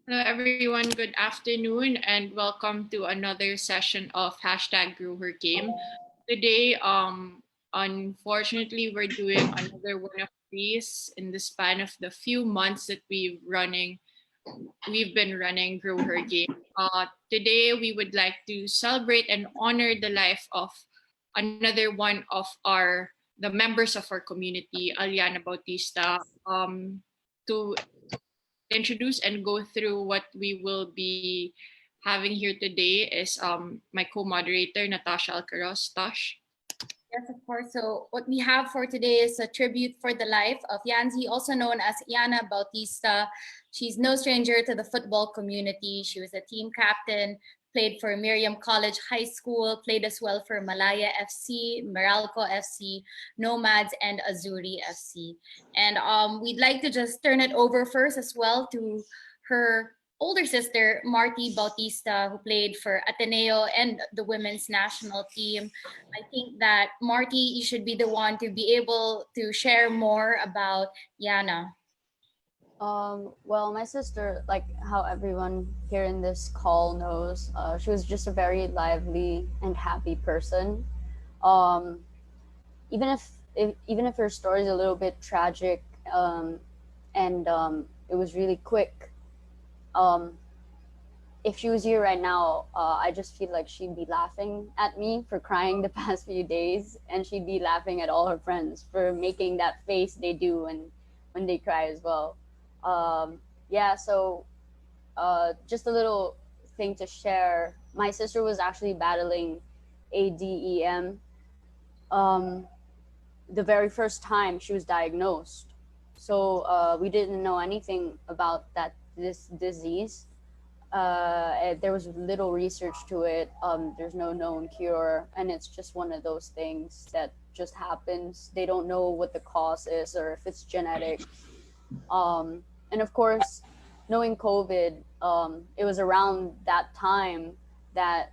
Hello, everyone. Good afternoon, and welcome to another session of hashtag Grew Her Game. Today, unfortunately, we're doing another one of these in the span of the few months that we've been running Grow Her Game. Today, we would like to celebrate and honor the life of another one of the members of our community, Alyana Bautista. To introduce and go through what we will be having here today is my co-moderator, Natasha Alcaraz. Tosh. Yes, of course. So what we have for today is a tribute for the life of Yanzi, also known as Alyana Bautista. She's no stranger to the football community. She was a team captain, played for Miriam College High School, played as well for Malaya FC, Meralco FC, Nomads, and Azuri FC. And we'd like to just turn it over first as well to her older sister, Marty Bautista, who played for Ateneo and the women's national team. I think that Marty, you should be the one to be able to share more about Yana. Well, my sister, like how everyone here in this call knows, she was just a very lively and happy person. Um, even if her story is a little bit tragic, and it was really quick. Um, if she was here right now, I just feel like she'd be laughing at me for crying the past few days, and she'd be laughing at all her friends for making that face they do when they cry as well. Yeah, so just a little thing to share. My sister was actually battling ADEM um, the very first time she was diagnosed. So we didn't know anything about this disease. There was little research to it. There's no known cure, and it's just one of those things that just happens. They don't know what the cause is or if it's genetic. And of course, knowing COVID, it was around that time that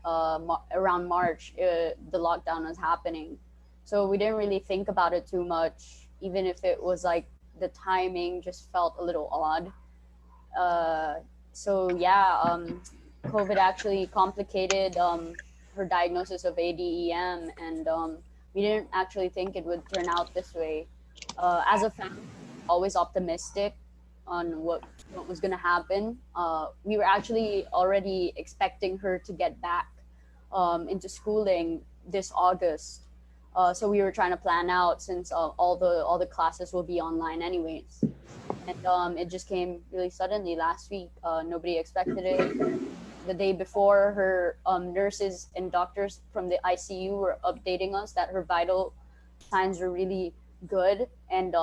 around March, the lockdown was happening. So we didn't really think about it too much, even if it was like the timing just felt a little odd. So yeah, COVID actually complicated her diagnosis of ADEM, and we didn't actually think it would turn out this way. As a family, always optimistic on what was going to happen. We were actually already expecting her to get back into schooling this August. So we were trying to plan out, since all the classes will be online anyways. And it just came really suddenly last week. Nobody expected it. The day before, her nurses and doctors from the ICU were updating us that her vital signs were really good, and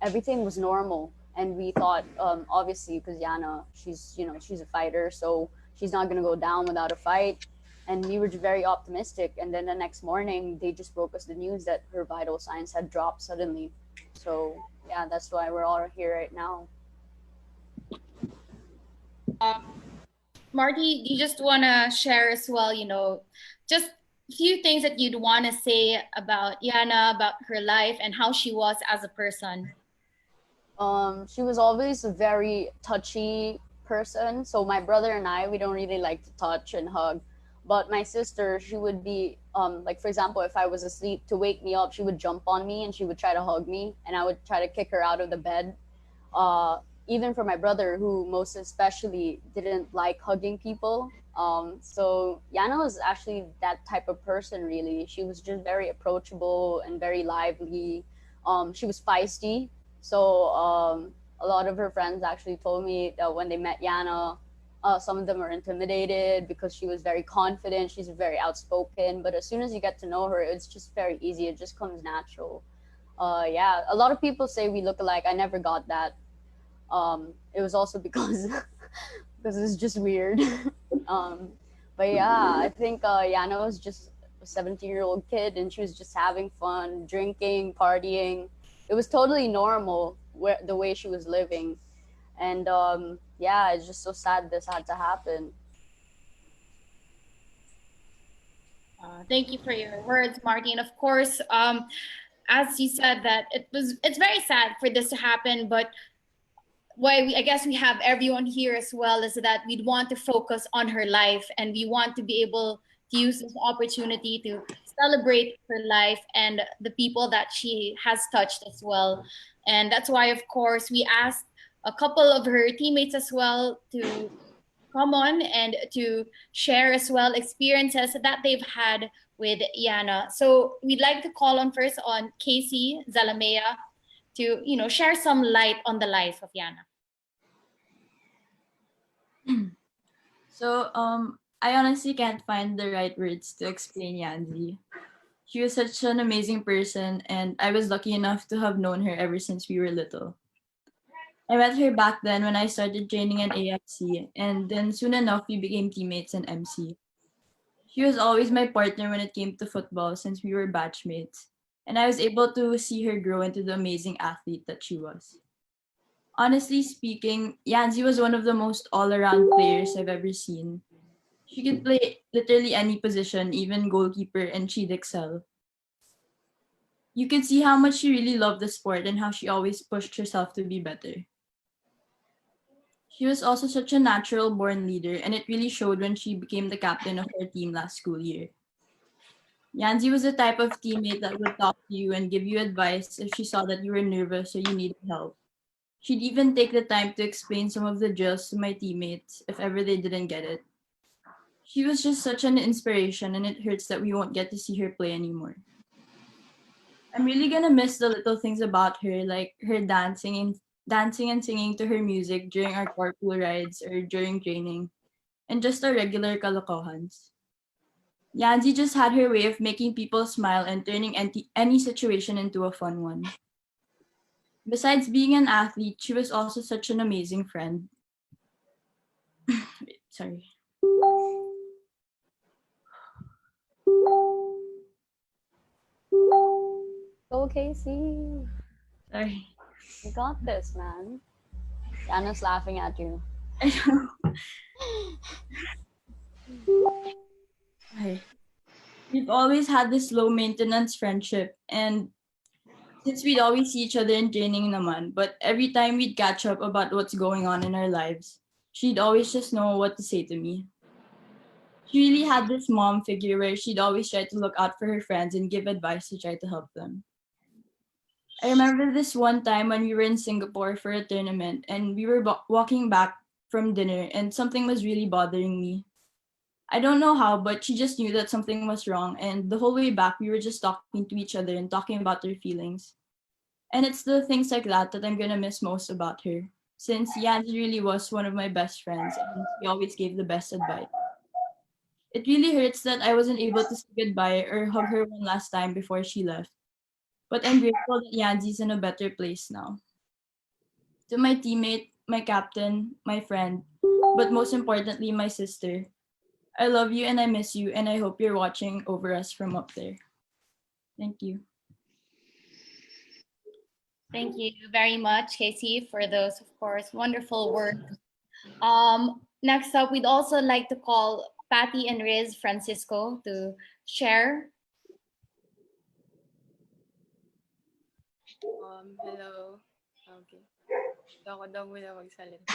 everything was normal. And we thought, obviously, because Yana, she's a fighter, so she's not gonna go down without a fight. And we were very optimistic. And then the next morning, they just broke us the news that her vital signs had dropped suddenly. So yeah, that's why we're all here right now. Marty, do you just want to share as well, just a few things that you'd want to say about Yana, about her life and how she was as a person? She was always a very touchy person. So my brother and I, we don't really like to touch and hug. But my sister, she would be, like, for example, if I was asleep, to wake me up, she would jump on me and she would try to hug me, and I would try to kick her out of the bed. Uh, Even for my brother, who most especially didn't like hugging people. So Yana was actually that type of person, really. She was just very approachable and very lively. She was feisty. So a lot of her friends actually told me that when they met Yana, some of them were intimidated because she was very confident. She's very outspoken. But as soon as you get to know her, it's just very easy. It just comes natural. Yeah, a lot of people say we look alike. I never got that. It was also because because it's just weird. um, but yeah, I think Yana was just a 17-year-old kid, and she was just having fun, drinking, partying. It was totally normal the way she was living. And yeah, it's just so sad this had to happen. Thank you for your words, Marty. And of course, as you said, that it's very sad for this to happen, but I guess we have everyone here as well, is that we'd want to focus on her life, and we want to be able to use this opportunity to celebrate her life and the people that she has touched as well. And that's why, of course, we asked a couple of her teammates as well to come on and to share as well experiences that they've had with Yana. So we'd like to call on first on Casey Zalamea to, share some light on the life of Yana. So, I honestly can't find the right words to explain Yanzi. She was such an amazing person, and I was lucky enough to have known her ever since we were little. I met her back then when I started training in AFC, and then soon enough we became teammates in MC. She was always my partner when it came to football since we were batchmates, and I was able to see her grow into the amazing athlete that she was. Honestly speaking, Yanzi was one of the most all-around players I've ever seen. She could play literally any position, even goalkeeper, and she'd excel. You could see how much she really loved the sport and how she always pushed herself to be better. She was also such a natural born leader, and it really showed when she became the captain of her team last school year. Yanzi was the type of teammate that would talk to you and give you advice if she saw that you were nervous or you needed help. She'd even take the time to explain some of the drills to my teammates if ever they didn't get it. She was just such an inspiration, and it hurts that we won't get to see her play anymore. I'm really gonna miss the little things about her, like her dancing and singing to her music during our carpool rides or during training, and just our regular kalokohans. Yanzi just had her way of making people smile and turning any situation into a fun one. Besides being an athlete, she was also such an amazing friend. Wait, sorry. Go, Casey. Sorry. You got this, man. Yana's laughing at you. I know. Hi. We've always had this low maintenance friendship, and since we'd always see each other in training naman, but every time we'd catch up about what's going on in our lives, she'd always just know what to say to me. She really had this mom figure where she'd always try to look out for her friends and give advice to try to help them. I remember this one time when we were in Singapore for a tournament and we were walking back from dinner and something was really bothering me. I don't know how, but she just knew that something was wrong, and the whole way back we were just talking to each other and talking about our feelings. And it's the things like that that I'm gonna miss most about her, since Yanzi really was one of my best friends and she always gave the best advice. It really hurts that I wasn't able to say goodbye or hug her one last time before she left. But I'm grateful that Yanzi's in a better place now. To my teammate, my captain, my friend, but most importantly, my sister, I love you and I miss you, and I hope you're watching over us from up there. Thank you. Thank you very much, Casey, for those, of course, wonderful words. Next up, we'd also like to call Patty and Rizz Francisco to share. Hello. Okay. Ako daw muna magsalita.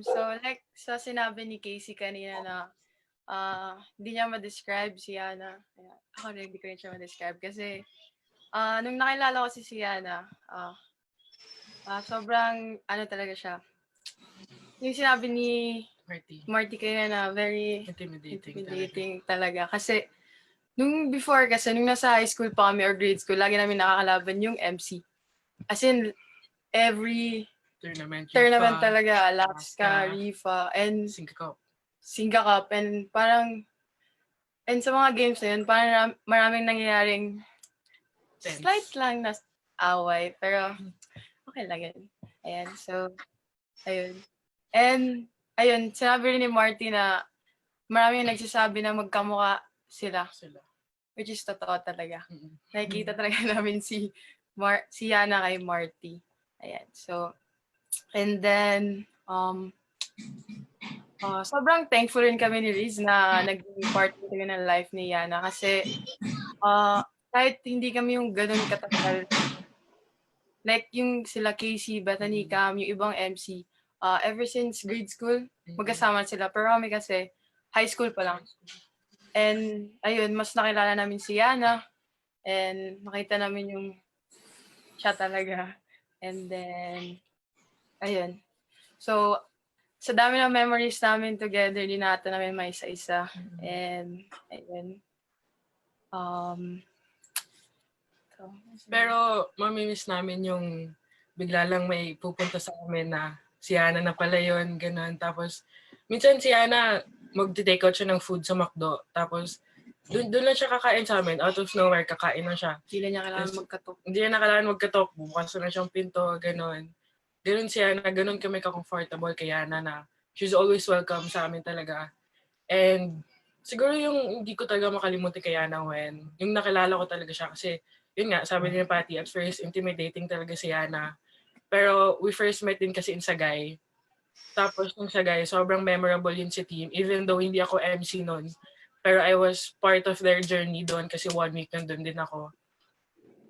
So like sa sinabi ni Casey kanina na hindi niya ma-describe si Yana. Ako rin hindi ko rin siya ma-describe kasi nung nakilala ko si Yana, sobrang ano talaga siya. Yung sinabi ni Marty kaya na very intimidating talaga. Kasi nung before kasi, nung nasa high school pa kami or grade school, lagi namin nakakalaban yung MC. As in, every tournament talaga, Alaska, Rifa, and Singa Cup. And parang, and sa mga games na yun, parang maraming nangyayaring slight lang na away. Pero, okay lang yun. Ayan, so, ayun. And, ayun, sinabi rin ni Marty na maraming nagsasabi na magkamukha sila. Which is totoo talaga. Nakikita talaga namin si Yana kay Marty. Ayan, so, and then, sobrang thankful rin kami ni Rizz na naging part ng life ni Yana kasi kahit hindi kami yung ganun katagal, Like yung sila Casey, Bethany, Cam, yung ibang MC, ever since grade school, magkasama sila. Pero kami kasi, high school pa lang. And ayun, mas nakilala namin si Yana. And nakita namin yung siya talaga. And then, ayun. So, sa dami ng memories namin together, di natin namin may isa-isa. And, ayun. Pero mamimiss namin yung bigla lang may pupunta sa amin na si Ana na pala yun, ganun. Tapos, minsan si Ana, mag-take out siya ng food sa McDo. Tapos, doon lang siya kakain sa amin. Out of nowhere, kakain na siya. Hindi na niya kailangan magkatok. Hindi niya na kailangan magkatok. Bukas na siyang pinto, ganun. Ganun si Ana, ganun kami ka-comfortable kay Ana na she's always welcome sa amin talaga. And siguro yung hindi ko talaga makalimutan kay Ana when, yung nakilala ko talaga siya kasi yun nga, sabi ni Patty, at first, intimidating talaga si Yana. Pero we first met din kasi in Sagay. Tapos nung Sagay, sobrang memorable yun si team. Even though hindi ako MC nun. Pero I was part of their journey doon kasi 1 week nandun din ako.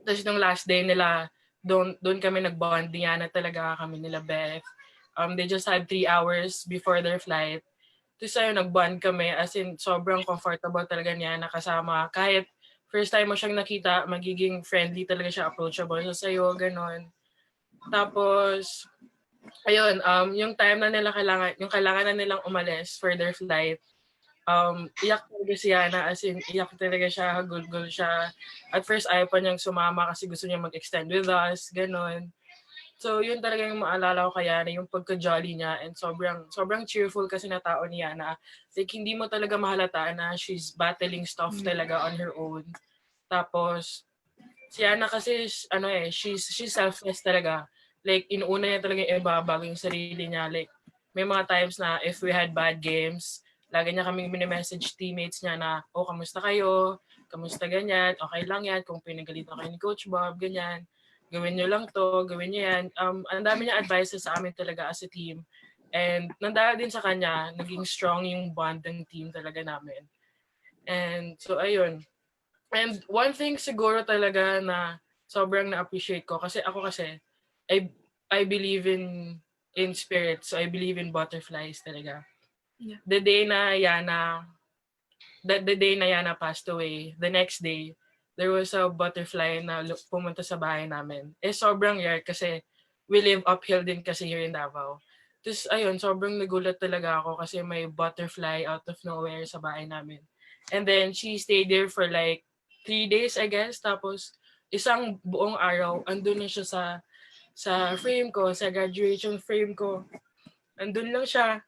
Tapos nung last day nila, doon kami nag-bond. Ni Yana talaga kami nila Beth. They just had 3 hours before their flight. Tapos ayun, nag-bond kami. As in, sobrang comfortable talaga niya nakasama. Kahit first time mo siyang nakita, magiging friendly talaga siya, approachable siya sa'yo, ganon. Tapos, ayun, yung time na nila kailangan na nilang umalis for their flight, iyak talaga si Yana, as in, iyak talaga siya, hagulgul siya. At first, ayaw pa niyang sumama kasi gusto niya mag-extend with us, ganon. So, yun talaga yung maalala ko kay Yana, yung pagka-jolly niya, and sobrang cheerful kasi na tao ni Yana. Like, hindi mo talaga mahalata na she's battling stuff talaga on her own. Tapos, si Yana kasi, she's selfless talaga. Like, inuuna niya talaga yung ibabago yung sarili niya. Like, may mga times na if we had bad games, lagi niya kaming mini-message teammates niya na, kamusta kayo? Kamusta ganyan? Okay lang yan. Kung pinagalitan kayo ni Coach Bob, ganyan. Gawin niyo lang to, gawin niyo yan. Ang dami niya advices sa amin talaga as a team. And nandahal din sa kanya, naging strong yung bond ng team talaga namin. And so, ayun. And one thing siguro talaga na sobrang na-appreciate ko, kasi ako kasi, I believe in spirits, so I believe in butterflies talaga. Yeah. The day na Yana passed away, the next day, there was a butterfly na pumunta sa bahay namin. Sobrang rare kasi we live uphill din kasi here in Davao. Tapos ayun, sobrang nagulat talaga ako kasi may butterfly out of nowhere sa bahay namin. And then she stayed there for like 3 days, I guess. Tapos isang buong araw, andun na siya sa frame ko, sa graduation frame ko. Andun lang siya.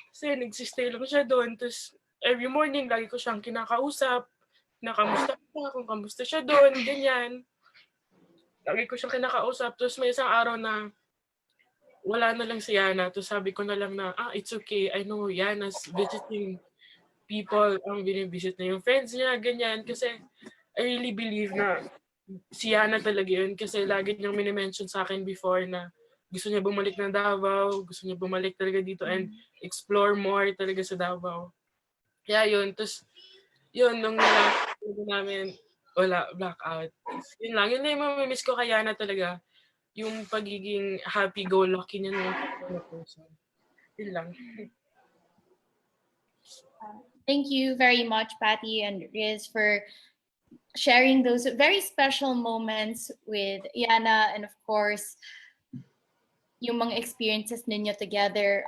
Kasi nagsistay lang siya doon. Tapos every morning, lagi ko siyang kinakausap. Kamusta siya, kung kamusta siya doon, ganyan. Lagi ko siyang kinakausap. Tapos may isang araw na wala na lang si Yana. Tapos sabi ko na lang na, it's okay. I know Yana's visiting people. Binivisit na yung friends niya, ganyan. Kasi I really believe na si Yana talaga yun. Kasi lagi niyang minimension sa akin before na gusto niya bumalik ng Davao. Gusto niya bumalik talaga dito and explore more talaga sa Davao. Kaya yun. Tapos yun, nung namin, wala, blackout. Yun lang. Yun na yung mamimiss ko kay Yana talaga. Yung pagiging happy-go-lucky niya na person. Yun lang. Thank you very much, Patty and Rizz, for sharing those very special moments with Yana and, of course, yung mga experiences ninyo together.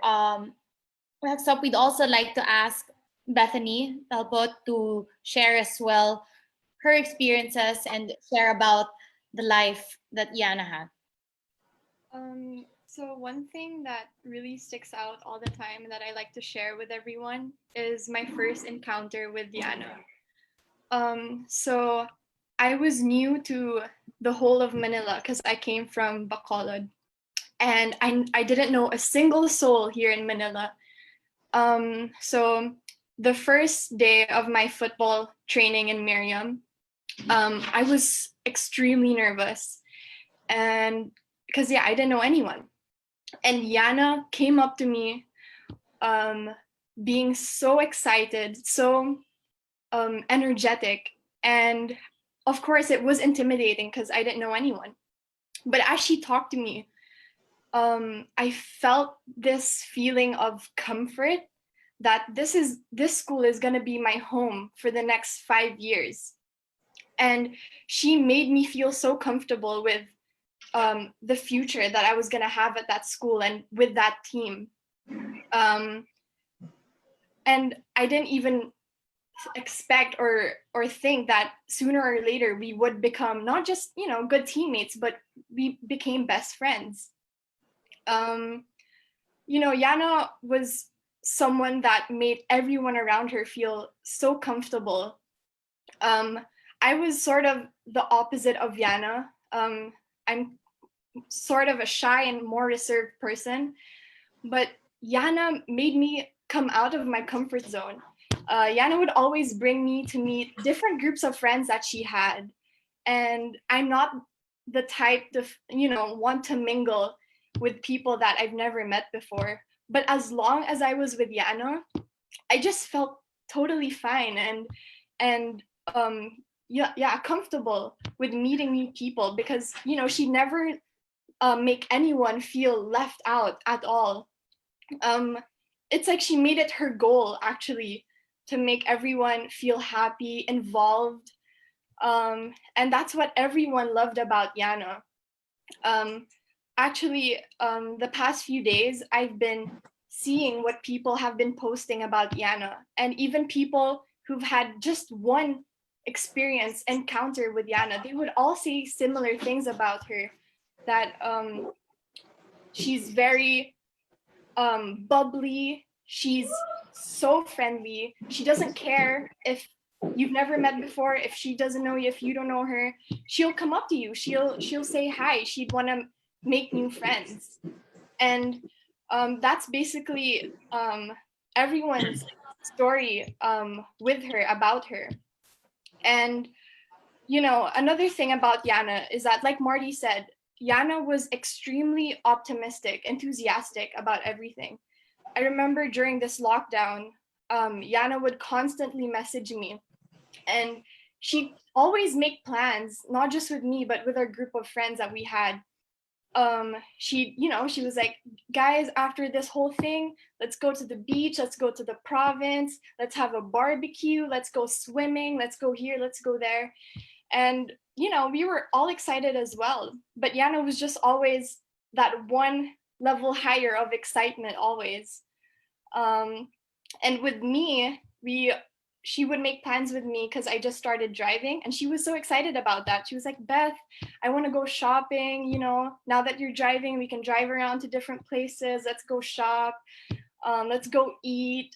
Next up, we'd also like to ask Bethany Talbot to share as well her experiences and share about the life that Yana had. So one thing that really sticks out all the time that I like to share with everyone is my first encounter with Yana. So I was new to the whole of Manila because I came from Bacolod, and I didn't know a single soul here in Manila. So the first day of my football training in Miriam, I was extremely nervous, and because I didn't know anyone. And Yana came up to me, being so excited, so energetic, and of course it was intimidating because I didn't know anyone. But as she talked to me, I felt this feeling of comfort that this school is going to be my home for the next 5 years. And she made me feel so comfortable with the future that I was going to have at that school and with that team. And I didn't even expect or think that sooner or later we would become not just, you know, good teammates, but we became best friends. You know, Yana was someone that made everyone around her feel so comfortable. I was sort of the opposite of Yana. I'm sort of a shy and more reserved person, but Yana made me come out of my comfort zone. Yana would always bring me to meet different groups of friends that she had. And I'm not the type to, you know, want to mingle with people that I've never met before. But as long as I was with Yana, I just felt totally fine and comfortable with meeting new people, because, you know, she never make anyone feel left out at all. It's like she made it her goal, actually, to make everyone feel happy, involved. And that's what everyone loved about Yana. Actually, the past few days, I've been seeing what people have been posting about Yana, and even people who've had just one encounter with Yana, they would all say similar things about her, that she's very bubbly, she's so friendly, she doesn't care if you've never met before, if she doesn't know you, if you don't know her, she'll come up to you, she'll say hi, she'd want to make new friends. And that's basically everyone's story with her, about her. And, you know, another thing about Yana is that, like Marty said, Yana was extremely optimistic, enthusiastic about everything. I remember during this lockdown, Yana would constantly message me, and she'd always make plans, not just with me, but with our group of friends that we had. She was like, guys, after this whole thing, let's go to the beach, let's go to the province, let's have a barbecue, let's go swimming, let's go here, let's go there. And, you know, we were all excited as well. But Yana was just always that one level higher of excitement, always. And with me, she would make plans with me because I just started driving, and she was so excited about that. She was like, Beth, I want to go shopping, you know, now that you're driving, we can drive around to different places, let's go shop, let's go eat.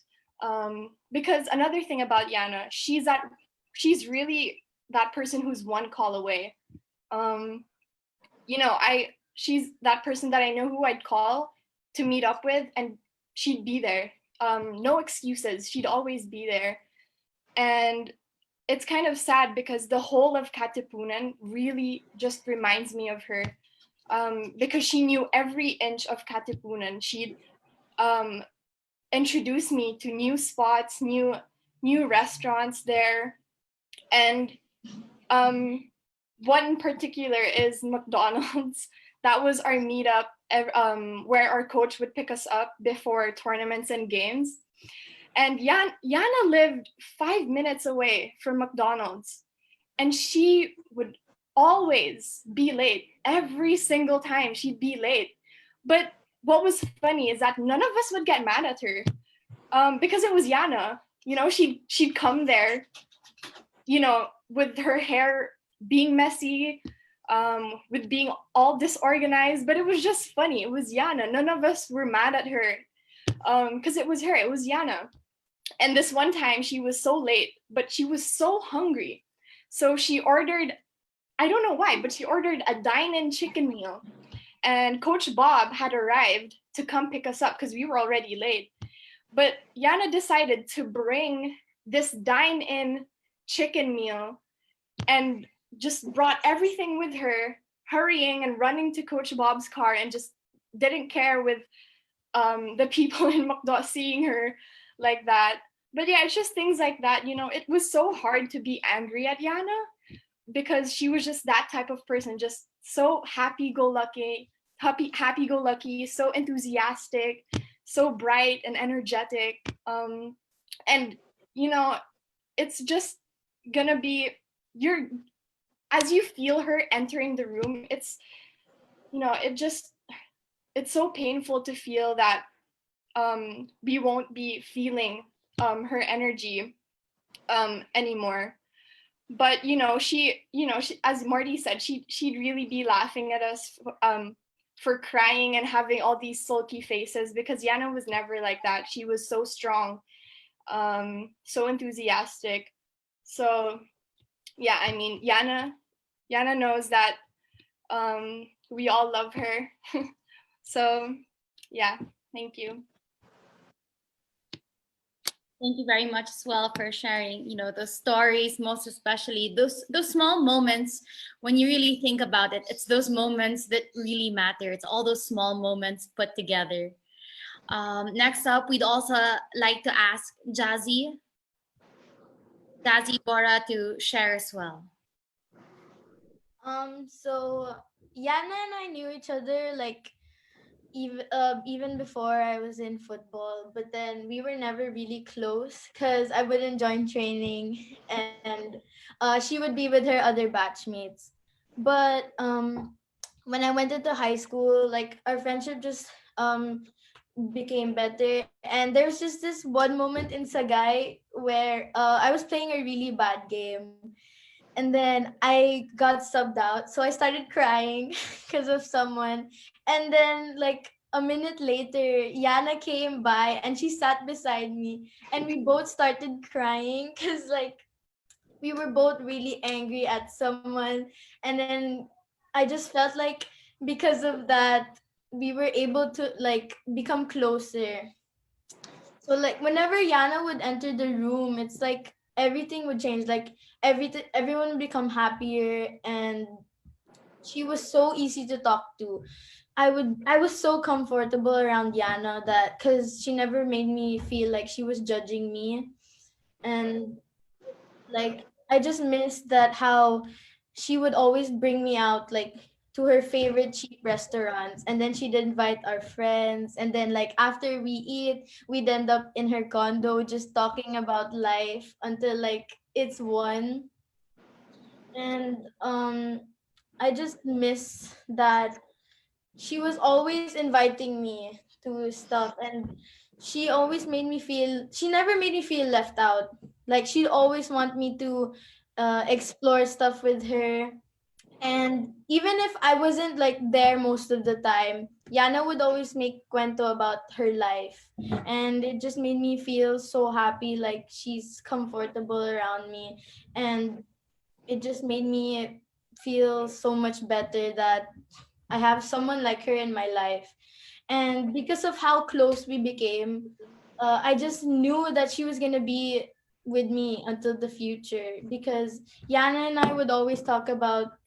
Because another thing about Yana, she's really that person who's one call away. You know, she's that person that I know who I'd call to meet up with, and she'd be there. No excuses, she'd always be there. And it's kind of sad because the whole of Katipunan really just reminds me of her, because she knew every inch of Katipunan. She'd introduce me to new spots, new restaurants there. And one in particular is McDonald's. That was our meetup, where our coach would pick us up before tournaments and games. And Yana lived 5 minutes away from McDonald's, and she would always be late. Every single time she'd be late. But what was funny is that none of us would get mad at her, because it was Yana. You know, she'd come there, you know, with her hair being messy, with being all disorganized, but it was just funny. It was Yana. None of us were mad at her, because it was her. It was Yana. And this one time she was so late, but she was so hungry. So she ordered, I don't know why, but she ordered a dine-in chicken meal. And Coach Bob had arrived to come pick us up because we were already late. But Yana decided to bring this dine-in chicken meal and just brought everything with her, hurrying and running to Coach Bob's car, and just didn't care with the people in McDo seeing her like that. But yeah, it's just things like that, you know. It was so hard to be angry at Yana because she was just that type of person, just so happy-go-lucky, so enthusiastic, so bright and energetic. And it's just gonna be as you feel her entering the room, it's so painful to feel that we won't be feeling her energy anymore. But she as Marty said, she'd really be laughing at us for crying and having all these sulky faces, because Yana was never like that. She was so strong, so enthusiastic. So yeah, I mean, Yana knows that we all love her. So yeah, thank you. Thank you very much as well for sharing, those stories, most especially those small moments when you really think about it. It's those moments that really matter. It's all those small moments put together. Next up, we'd also like to ask Jazzy, Borra to share as well. So Yana and I knew each other like even before I was in football, but then we were never really close because I wouldn't join training, and she would be with her other batchmates. But when I went into high school, like our friendship just became better, and there was just this one moment in Sagay where I was playing a really bad game, and then I got subbed out. So I started crying because of someone. And then, like, a minute later, Yana came by and she sat beside me. And we both started crying because, like, we were both really angry at someone. And then I just felt like because of that, we were able to, like, become closer. So like whenever Yana would enter the room, it's like everything would change. Like everyone would become happier, and she was so easy to talk to. I was so comfortable around Yana that because she never made me feel like she was judging me, and like I just missed that how she would always bring me out like to her favorite cheap restaurants, and then she'd invite our friends, and then like after we eat we'd end up in her condo just talking about life until like it's 1. And I just miss that she was always inviting me to stuff, and she never made me feel left out. Like she'd always want me to explore stuff with her. And even if I wasn't like there most of the time, Yana would always make cuento about her life, and it just made me feel so happy, like she's comfortable around me. And it just made me feel so much better that I have someone like her in my life. And because of how close we became, I just knew that she was going to be with me until the future, because Yana and I would always talk about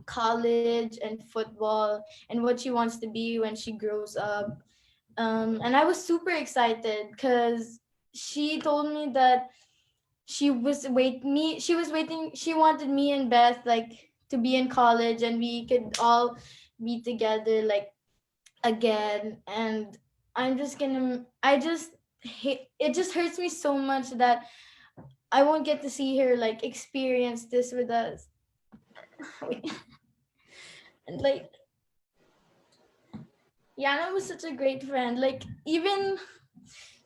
college and football and what she wants to be when she grows up. And I was super excited because she told me that she wanted me and Beth like to be in college and we could all be together like again. And I just hate it. Just hurts me so much that I won't get to see her like experience this with us. And like Yana was such a great friend. Like even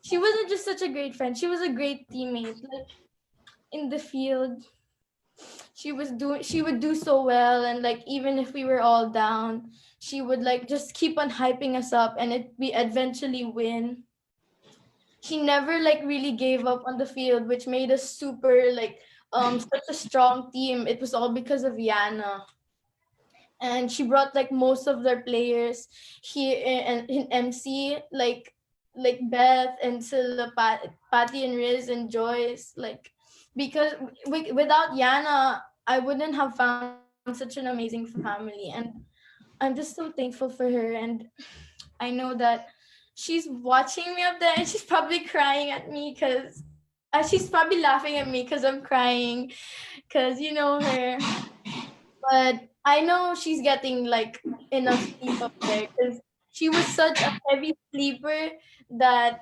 she wasn't just such a great friend, she was a great teammate. Like in the field, she would do so well, and like even if we were all down, she would like just keep on hyping us up, and we eventually win. She never like really gave up on the field, which made us super like such a strong team. It was all because of Yana. And she brought like most of their players here in MC, like Beth and Silla, Patty and Rizz and Joyce. Like because without Yana, I wouldn't have found such an amazing family. And I'm just so thankful for her. And I know that she's watching me up there, and she's probably crying at me because she's probably laughing at me because I'm crying, because you know her. But I know she's getting like enough sleep up there because she was such a heavy sleeper that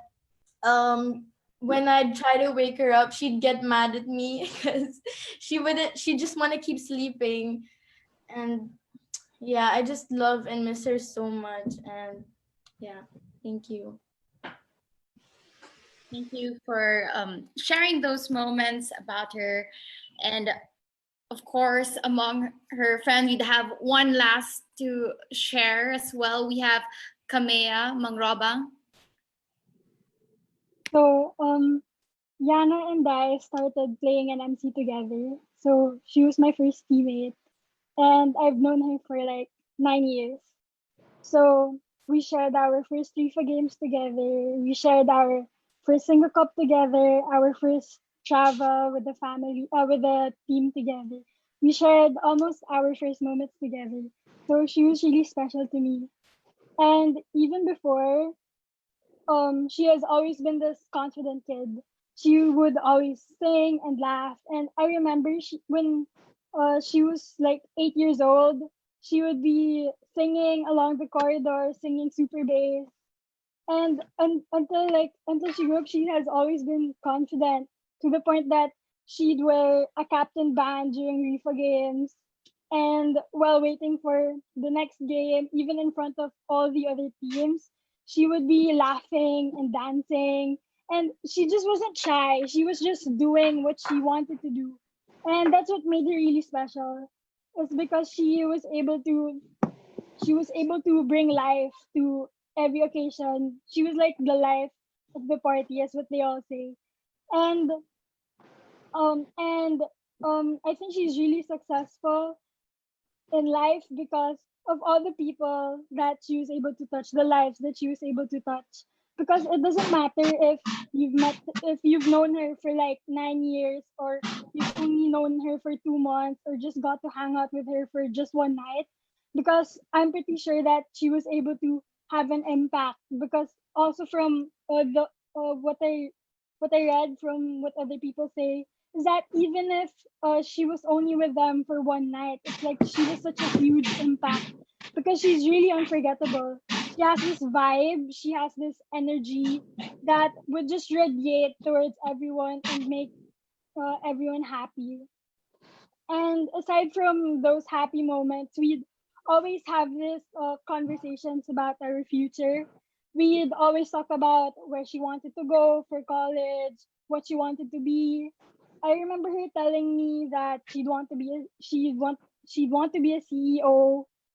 when I'd try to wake her up, she'd get mad at me because she just want to keep sleeping. And yeah, I just love and miss her so much. And yeah, thank you. Thank you for sharing those moments about her. And of course, among her friends, we'd have one last to share as well. We have Kamea Mangrobang. So, Yana and I started playing an MC together. So she was my first teammate, and I've known her for like 9 years. So we shared our first FIFA games together. We shared our first single cup together. Our first travel with the family, with the team together. We shared almost our first moments together. So she was really special to me. And even before, she has always been this confident kid. She would always sing and laugh. And I remember when she was like 8 years old, she would be singing along the corridor, singing super bass. And until she grew up, she has always been confident to the point that she'd wear a captain band during RIFA games. And while waiting for the next game, even in front of all the other teams, she would be laughing and dancing. And she just wasn't shy. She was just doing what she wanted to do. And that's what made her really special. It's because she was able to bring life to every occasion. She was like the life of the party, as what they all say. And I think she's really successful in life because of all the people that she was able to touch, the lives that she was able to touch. Because it doesn't matter if you've known her for like 9 years, or you've only known her for 2 months, or just got to hang out with her for just one night. Because I'm pretty sure that she was able to have an impact. Because also from what I read from what other people say, is that even if she was only with them for one night, it's like she was such a huge impact because she's really unforgettable. She has this vibe, she has this energy that would just radiate towards everyone and make everyone happy. And aside from those happy moments, we'd always have this conversations about our future. We'd always talk about where she wanted to go for college, what she wanted to be. I remember her telling me that she'd want to be a CEO.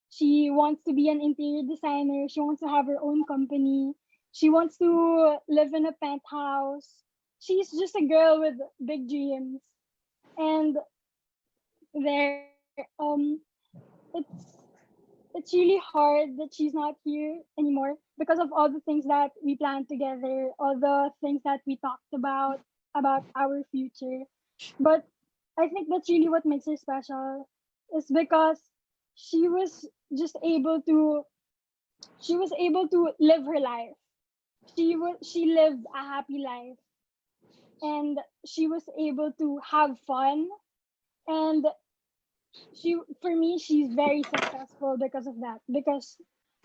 She wants to be an interior designer. She wants to have her own company. She wants to live in a penthouse. She's just a girl with big dreams. And there, it's really hard that she's not here anymore because of all the things that we planned together, all the things that we talked about our future. But I think that's really what makes her special, is because she was just able to live her life. She lived a happy life, and she was able to have fun. And for me, she's very successful because of that, because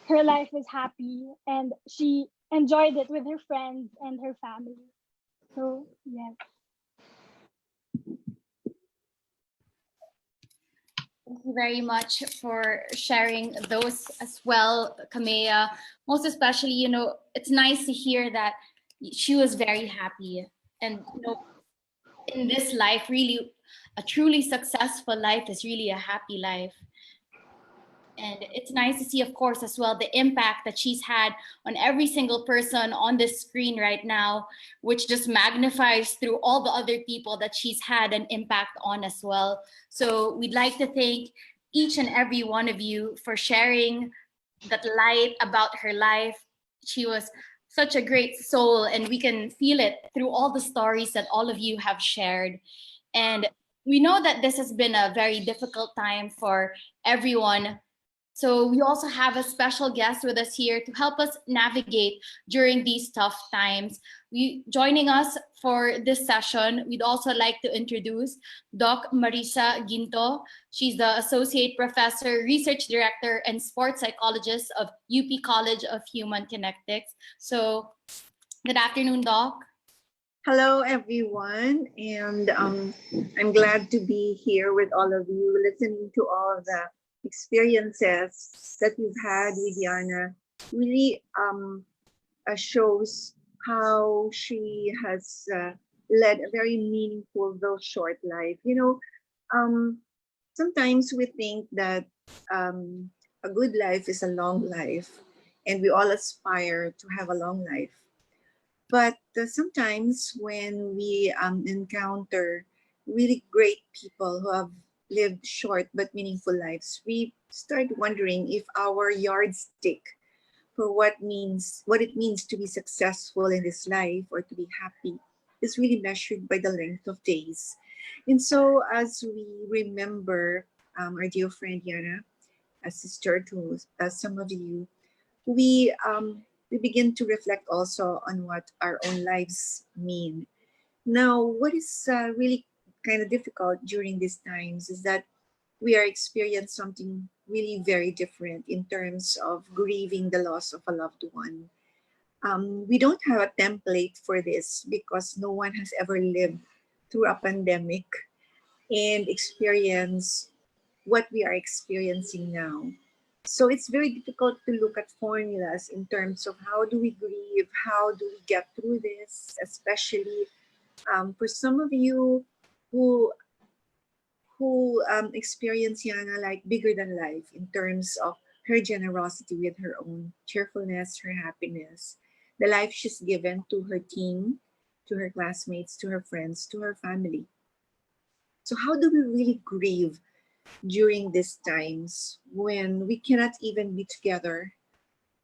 her life was happy and she enjoyed it with her friends and her family. So yeah. Thank you very much for sharing those as well, Kamea. Most especially, it's nice to hear that she was very happy. And in this life, really, a truly successful life is really a happy life. And it's nice to see, of course, as well, the impact that she's had on every single person on this screen right now, which just magnifies through all the other people that she's had an impact on as well. So we'd like to thank each and every one of you for sharing that light about her life. She was such a great soul, and we can feel it through all the stories that all of you have shared. And we know that this has been a very difficult time for everyone. So we also have a special guest with us here to help us navigate during these tough times. Joining us for this session, we'd also like to introduce Doc Marissa Guinto. She's the Associate Professor, Research Director, and Sports Psychologist of UP College of Human Kinetics. So good afternoon, Doc. Hello, everyone, and I'm glad to be here with all of you, listening to all the experiences that you've had with Yana. Really shows how she has led a very meaningful, though short life. Sometimes we think that a good life is a long life, and we all aspire to have a long life. But sometimes when we encounter really great people who have lived short but meaningful lives, we start wondering if our yardstick for what it means to be successful in this life or to be happy is really measured by the length of days. And so as we remember our dear friend Yana, a sister to some of you, we begin to reflect also on what our own lives mean. Now, what is really kind of difficult during these times is that we are experiencing something really very different in terms of grieving the loss of a loved one. We don't have a template for this because no one has ever lived through a pandemic and experienced what we are experiencing now. So it's very difficult to look at formulas in terms of how do we grieve, how do we get through this, especially for some of you who experience Yana like bigger than life in terms of her generosity with her own cheerfulness, her happiness, the life she's given to her team, to her classmates, to her friends, to her family. So how do we really grieve during these times when we cannot even be together,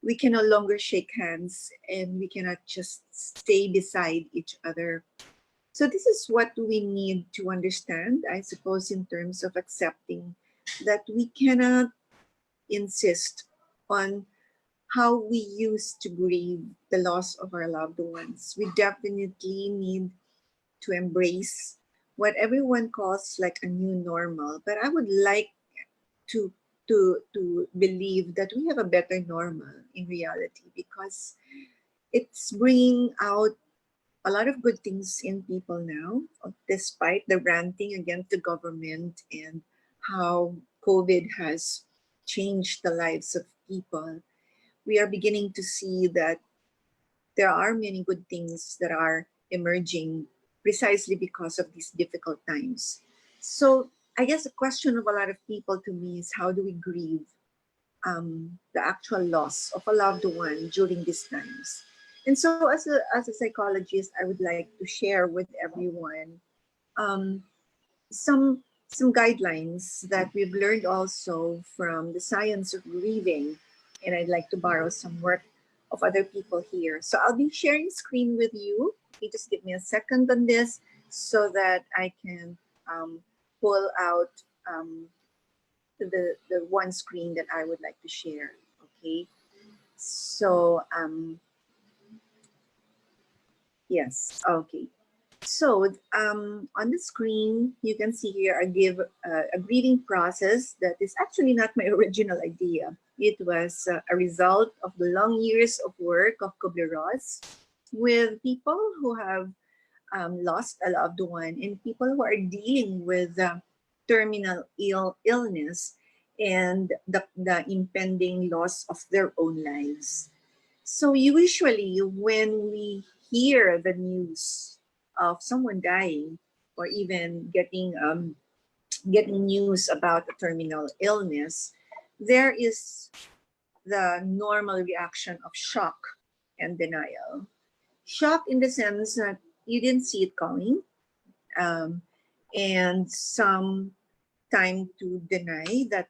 we can no longer shake hands, and we cannot just stay beside each other? So this is what we need to understand, I suppose, in terms of accepting that we cannot insist on how we used to grieve the loss of our loved ones. We definitely need to embrace what everyone calls like a new normal. But I would like to believe that we have a better normal in reality, because it's bringing out a lot of good things in people now, despite the ranting against the government and how COVID has changed the lives of people. We are beginning to see that there are many good things that are emerging precisely because of these difficult times. So I guess the question of a lot of people to me is, how do we grieve the actual loss of a loved one during these times? And so as a psychologist, I would like to share with everyone um, some guidelines that we've learned also from the science of grieving. And I'd like to borrow some work of other people here. So I'll be sharing screen with you. You just give me a second on this so that I can pull out the one screen that I would like to share. Okay. So yes. Okay. So on the screen, you can see here I give a grieving process that is actually not my original idea. It was a result of the long years of work of Kubler-Ross with people who have lost a loved one and people who are dealing with terminal illness and the impending loss of their own lives. So usually when we hear the news of someone dying, or even getting news about a terminal illness, there is the normal reaction of shock and denial. Shock in the sense that you didn't see it coming, and some time to deny that,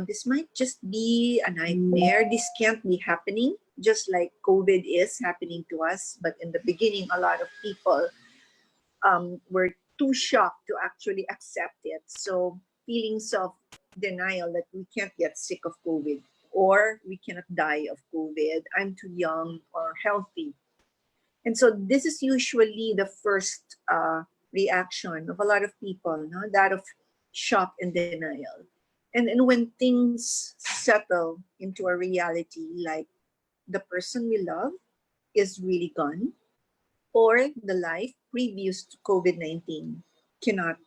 this might just be a nightmare. This can't be happening, just like COVID is happening to us. But in the beginning, a lot of people were too shocked to actually accept it. So feelings of denial that we can't get sick of COVID or we cannot die of COVID. I'm too young or healthy. And so this is usually the first reaction of a lot of people, no? That of shock and denial. And when things settle into a reality, like the person we love is really gone, or the life previous to COVID-19 cannot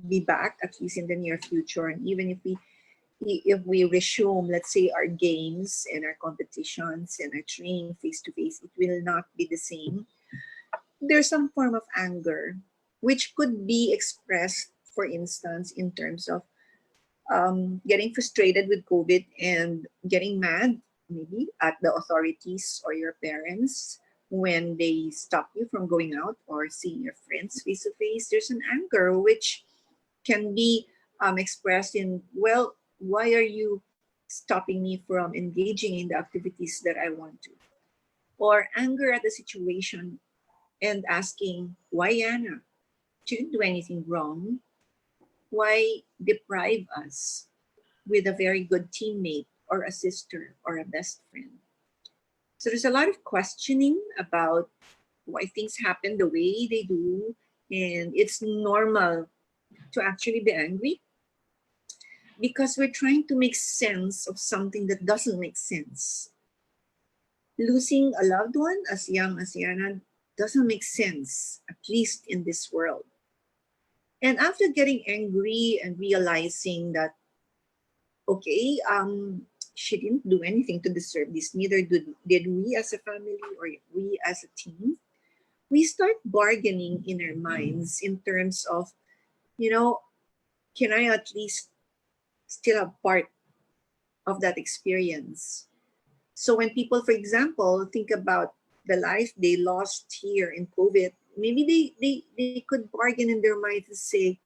be back, at least in the near future. And even if we resume, let's say, our games and our competitions and our training face to face, it will not be the same. There's some form of anger, which could be expressed, for instance, in terms of getting frustrated with COVID and getting mad, maybe, at the authorities or your parents when they stop you from going out or seeing your friends face to face. There's an anger which can be expressed in, well, why are you stopping me from engaging in the activities that I want to? Or anger at the situation and asking, why Anna? She didn't do anything wrong. Why deprive us with a very good teammate or a sister or a best friend? So there's a lot of questioning about why things happen the way they do. And it's normal to actually be angry because we're trying to make sense of something that doesn't make sense. Losing a loved one as young as Yana doesn't make sense, at least in this world. And after getting angry and realizing that, okay, she didn't do anything to deserve this, neither did we as a family or we as a team, we start bargaining in our minds in terms of, can I at least still have part of that experience? So when people, for example, think about the life they lost here in COVID, maybe they could bargain in their mind to say,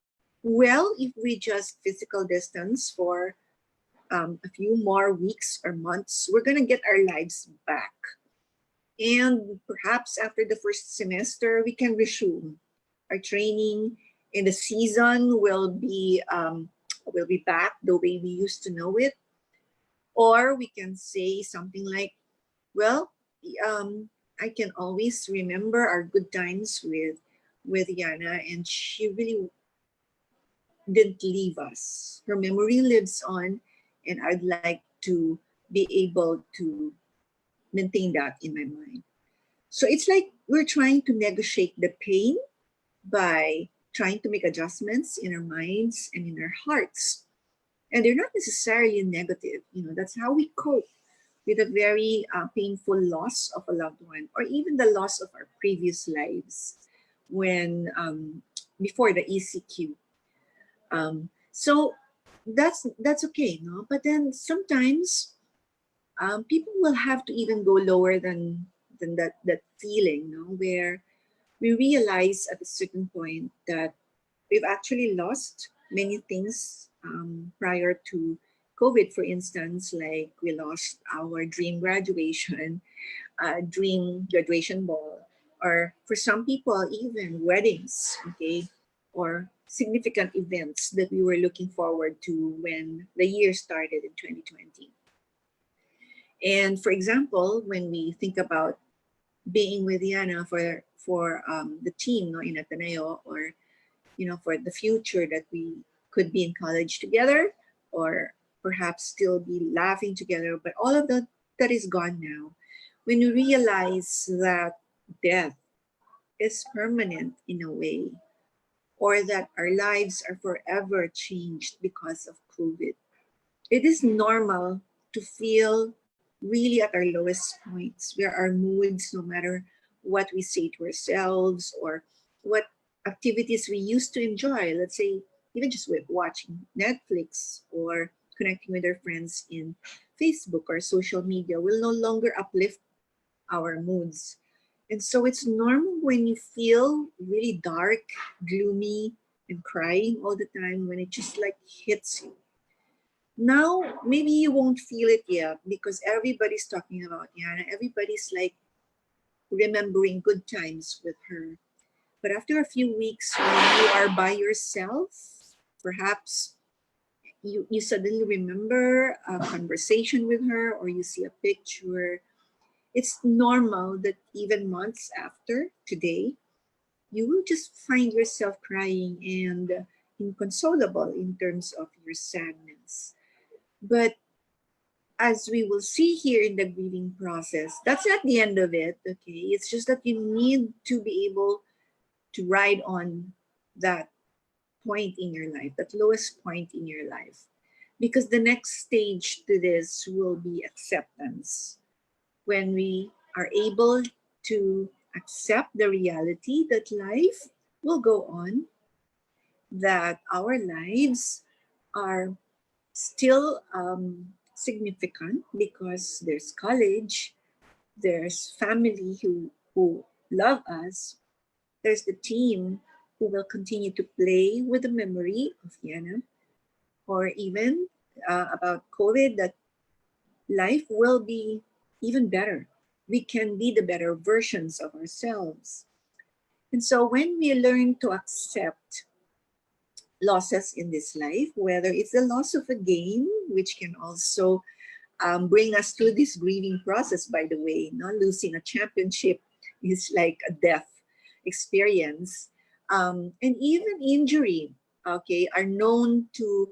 well, if we just physical distance for a few more weeks or months, we're going to get our lives back. And perhaps after the first semester, we can resume our training, and the season will be back the way we used to know it. Or we can say something like, well, I can always remember our good times with Yana, and she really didn't leave us. Her memory lives on, and I'd like to be able to maintain that in my mind. So it's like we're trying to negotiate the pain by trying to make adjustments in our minds and in our hearts. And they're not necessarily negative. That's how we cope with a very painful loss of a loved one, or even the loss of our previous lives when before the ECQ. So that's okay, no? But then sometimes people will have to even go lower than that feeling, no? Where we realize at a certain point that we've actually lost many things prior to COVID, for instance, like we lost our dream graduation, dream graduation ball, or for some people, even weddings, okay, or significant events that we were looking forward to when the year started in 2020. And for example, when we think about being with Yana for the team, no, in Ateneo, or for the future that we could be in college together, or perhaps still be laughing together, but all of that is gone now. When you realize that death is permanent in a way, or that our lives are forever changed because of COVID, it is normal to feel really at our lowest points, where our moods, no matter what we say to ourselves or what activities we used to enjoy, let's say even just with watching Netflix or connecting with our friends in Facebook or social media, will no longer uplift our moods. And so it's normal when you feel really dark, gloomy, and crying all the time, when it just like hits you. Now, maybe you won't feel it yet because everybody's talking about Yana. Everybody's like remembering good times with her. But after a few weeks, when you are by yourself, perhaps you suddenly remember a conversation with her or you see a picture. It's normal that even months after today, you will just find yourself crying and inconsolable in terms of your sadness. But as we will see here in the grieving process, that's not the end of it, okay? It's just that you need to be able to ride on that point in your life, that lowest point in your life. Because the next stage to this will be acceptance. When we are able to accept the reality that life will go on, that our lives are still significant because there's college, there's family who love us, there's the team who will continue to play with the memory of Yana, or even about COVID, that life will be even better. We can be the better versions of ourselves. And so when we learn to accept losses in this life, whether it's the loss of a game, which can also bring us through this grieving process, by the way, not losing a championship is like a death experience. And even injury, okay, are known to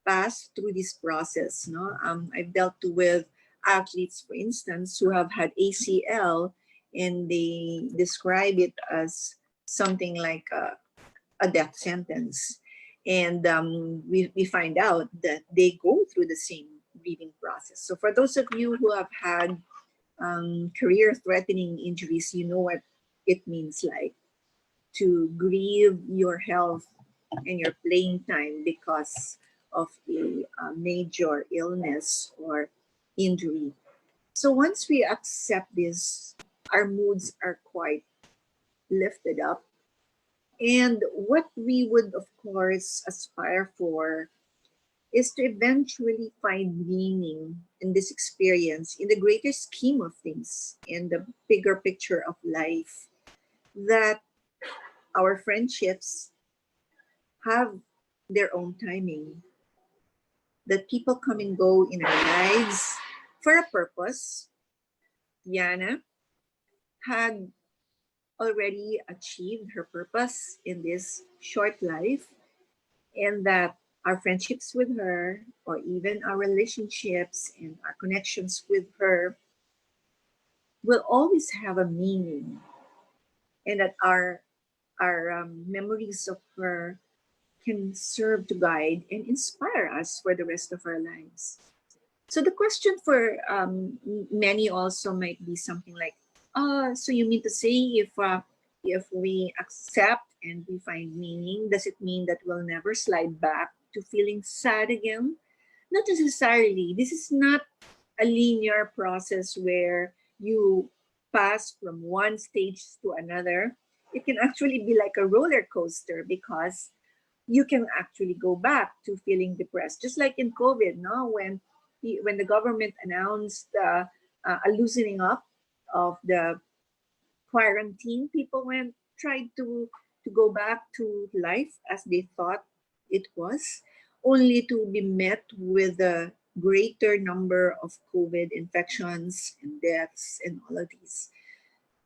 pass through this process. No, I've dealt with athletes, for instance, who have had ACL, and they describe it as something like a death sentence. And we find out that they go through the same grieving process. So for those of you who have had career-threatening injuries, you know what it means like to grieve your health and your playing time because of a major illness or injury. So once we accept this, our moods are quite lifted up. And what we would, of course, aspire for is to eventually find meaning in this experience in the greater scheme of things, in the bigger picture of life, that our friendships have their own timing, that people come and go in our lives for a purpose. Yana had already achieved her purpose in this short life, and that our friendships with her, or even our relationships and our connections with her, will always have a meaning, and that our memories of her can serve to guide and inspire us for the rest of our lives. So the question for many also might be something like, so you mean to say if we accept and we find meaning, does it mean that we'll never slide back to feeling sad again? Not necessarily. This is not a linear process where you pass from one stage to another. It can actually be like a roller coaster, because you can actually go back to feeling depressed, just like in COVID, no? When the government announced a loosening up of the quarantine, people tried to go back to life as they thought it was, only to be met with a greater number of COVID infections and deaths and all of these.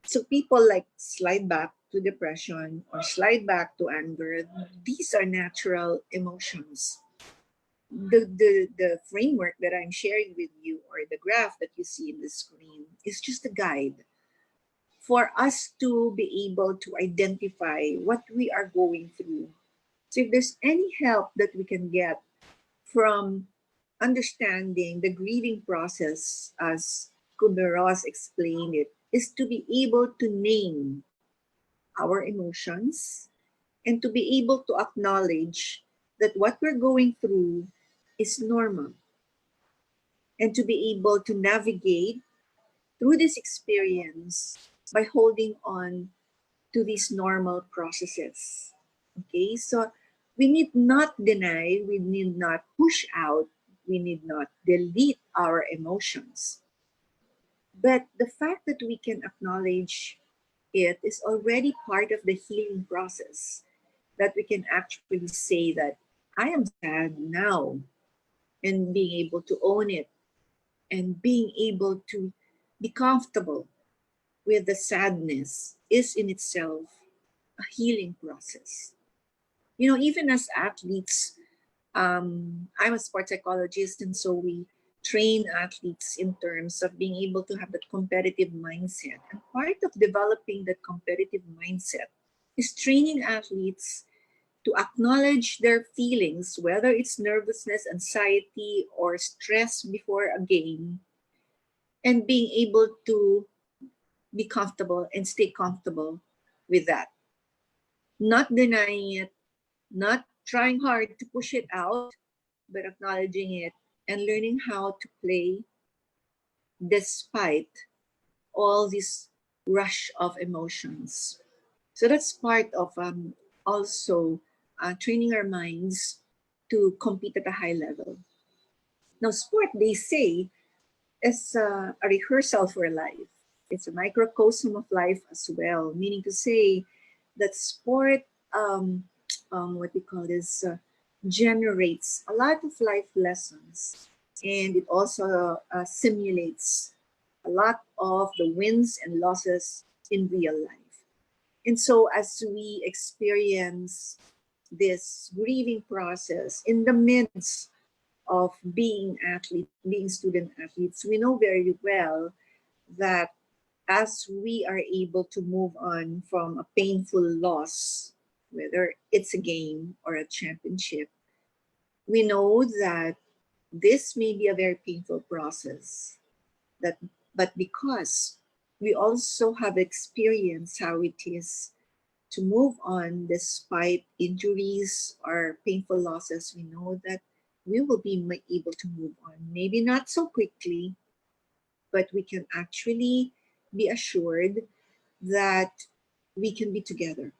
So people like slide back to depression or slide back to anger. These are natural emotions. The framework that I'm sharing with you, or the graph that you see in the screen, is just a guide for us to be able to identify what we are going through. So if there's any help that we can get from understanding the grieving process, as Kubler-Ross explained it, is to be able to name our emotions and to be able to acknowledge that what we're going through is normal, and to be able to navigate through this experience by holding on to these normal processes. Okay, so we need not deny, we need not push out, we need not delete our emotions. But the fact that we can acknowledge it is already part of the healing process, that we can actually say that I am sad now, and being able to own it and being able to be comfortable with the sadness is in itself a healing process. You know, even as athletes, I'm a sports psychologist, and so we train athletes in terms of being able to have that competitive mindset. And part of developing that competitive mindset is training athletes to acknowledge their feelings, whether it's nervousness, anxiety, or stress before a game, and being able to be comfortable and stay comfortable with that. Not denying it, not trying hard to push it out, but acknowledging it and learning how to play despite all this rush of emotions. So that's part of also training our minds to compete at a high level. Now, sport, they say, is a rehearsal for life. It's a microcosm of life as well, meaning to say that sport, what we call this, generates a lot of life lessons, and it also simulates a lot of the wins and losses in real life. And so as we experience this grieving process in the midst of being athletes, being student athletes, we know very well that as we are able to move on from a painful loss, whether it's a game or a championship, we know that this may be a very painful process, but because we also have experienced how it is to move on despite injuries or painful losses, we know that we will be able to move on. Maybe not so quickly, but we can actually be assured that we can be together.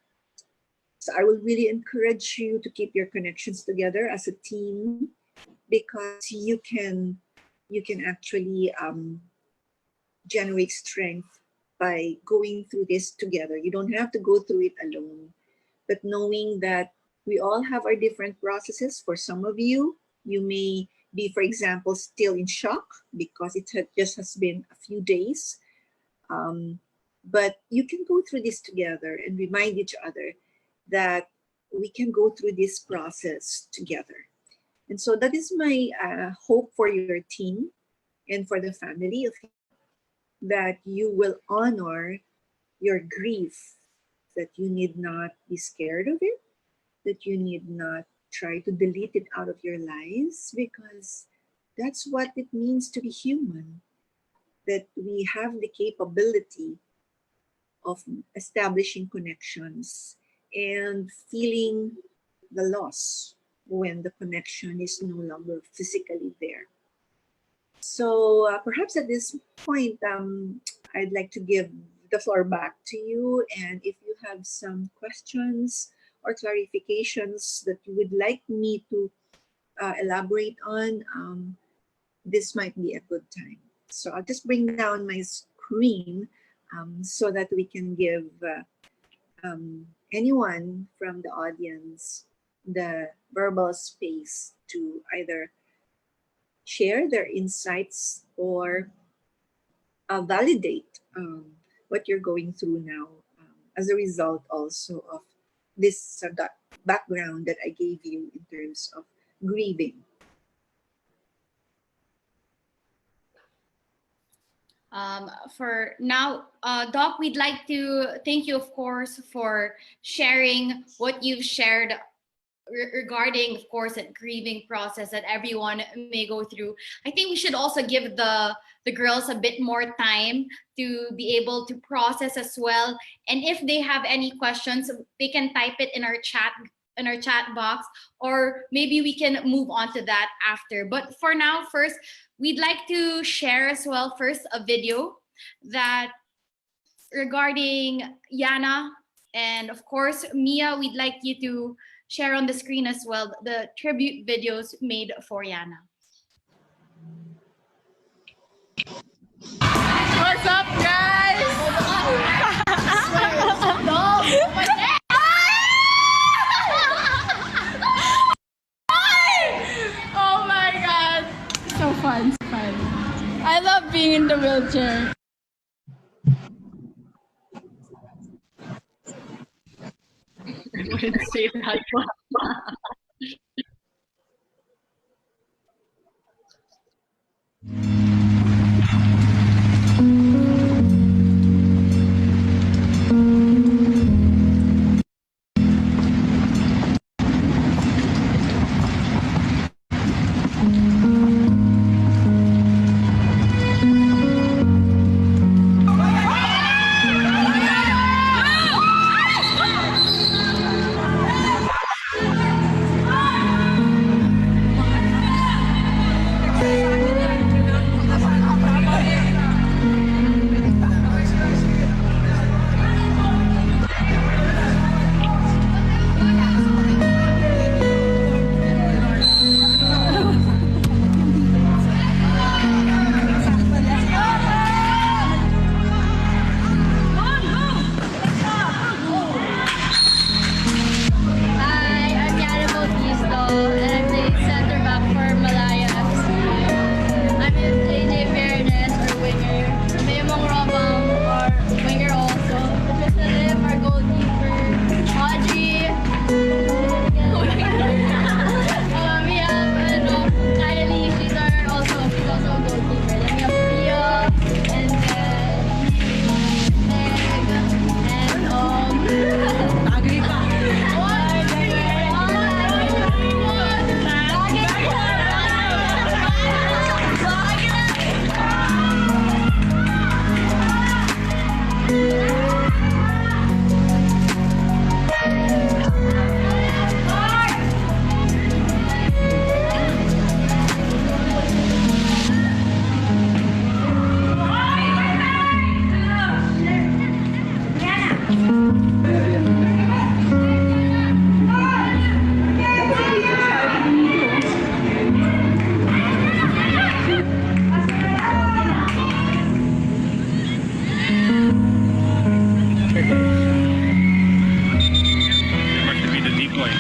So I will really encourage you to keep your connections together as a team, because you can actually generate strength by going through this together. You don't have to go through it alone, but knowing that we all have our different processes. For some of you, you may be, for example, still in shock because it just has been a few days. But you can go through this together and remind each other that we can go through this process together. And so that is my hope for your team and for the family, of that you will honor your grief, that you need not be scared of it, that you need not try to delete it out of your lives, because that's what it means to be human, that we have the capability of establishing connections and feeling the loss when the connection is no longer physically there. So perhaps at this point, I'd like to give the floor back to you. And if you have some questions or clarifications that you would like me to elaborate on, this might be a good time. So I'll just bring down my screen so that we can give anyone from the audience the verbal space to either share their insights or validate what you're going through now as a result also of this background that I gave you in terms of grieving. For now, Doc, we'd like to thank you, of course, for sharing what you've shared regarding, of course, that grieving process that everyone may go through. I think we should also give the girls a bit more time to be able to process as well. And if they have any questions, they can type it in our chat box, or maybe we can move on to that after. But for now, first, we'd like to share as well first a video that regarding Yana, and of course, Mia, we'd like you to share on the screen as well the tribute videos made for Yana. What's up, guys? wouldn't say that one. Hi, I'm Alyana Bautista, and I play center back for Malaya FC. I'm in JJ Fairness or winger. Kamea Mangrobang or winger also. Lim, our goalkeeper. Audrey. We have Kylie, she's also a goalkeeper. Then we have Pia, and then Meg, and Must be the decoy.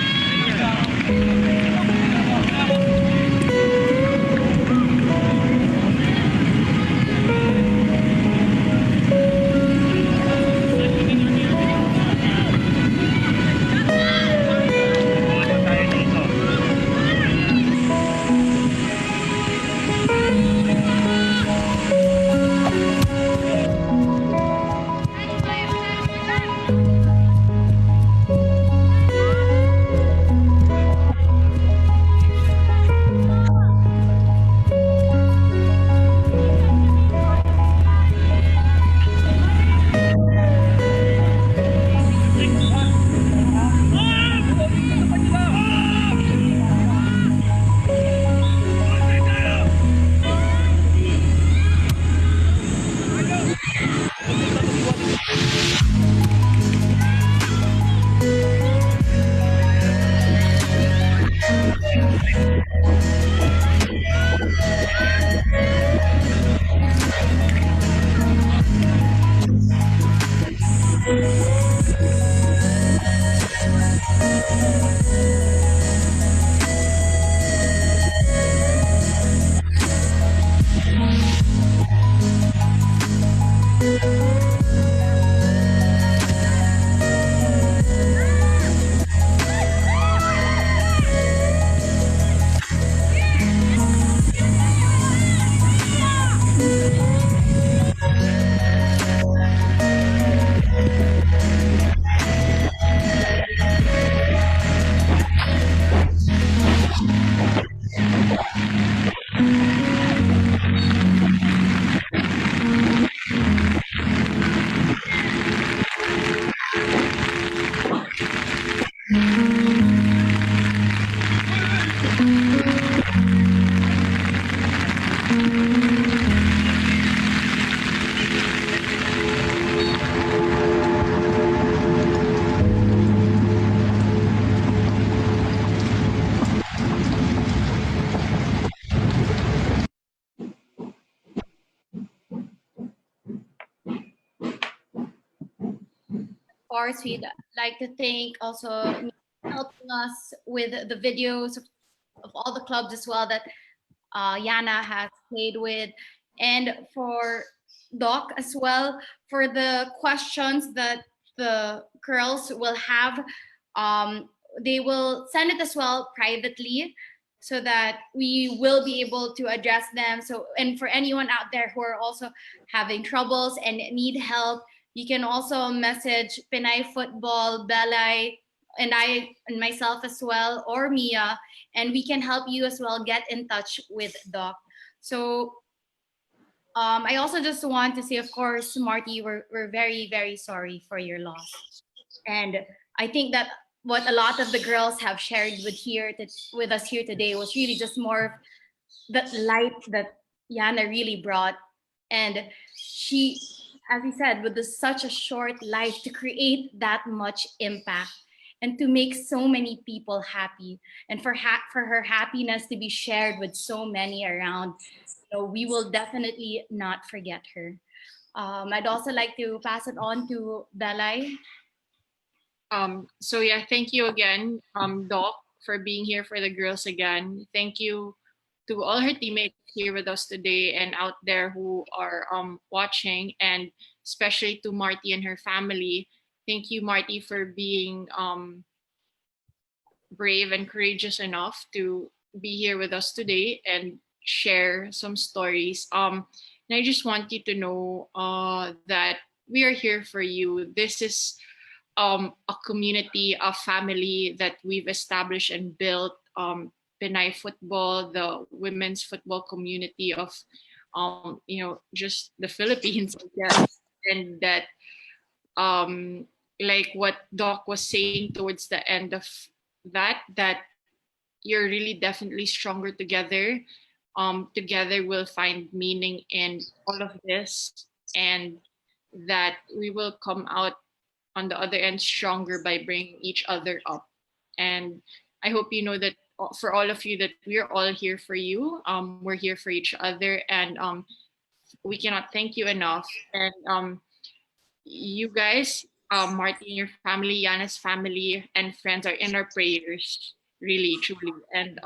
course, we'd like to thank also helping us with the videos of all the clubs as well that Yana has played with, and for Doc as well for the questions that the girls will have They will send it as well privately so that we will be able to address them. So, and for anyone out there who are also having troubles and need help, you can also message Pinay Football, Belay, and I and myself as well, or Mia, and we can help you as well get in touch with Doc. So I also just want to say, of course, Marty, we're very, very sorry for your loss. And I think that what a lot of the girls have shared with us here today was really just more of that light that Yana really brought. And she, as he said, with such a short life to create that much impact and to make so many people happy, and for her happiness to be shared with so many around, we will definitely not forget her. I'd also like to pass it on to Belay. So yeah, thank you again, Doc, for being here for the girls again. Thank you to all her teammates here with us today and out there who are watching, and especially to Marty and her family. Thank you, Marty, for being brave and courageous enough to be here with us today and share some stories. And I just want you to know that we are here for you. This is a community, a family that we've established and built. Pinay football, the women's football community of, just the Philippines, I guess. And that, like what Doc was saying towards the end of that you're really definitely stronger together. Together we'll find meaning in all of this, and that we will come out on the other end stronger by bringing each other up. And I hope you know that for all of you that we're all here for you. We're here for each other, and we cannot thank you enough. And you guys, Marty and your family, Yana's family and friends are in our prayers, really, truly. And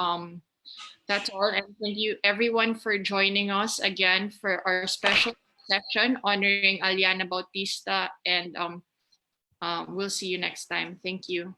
that's all. And thank you everyone for joining us again for our special session honoring Alyana Bautista. And we'll see you next time. Thank you.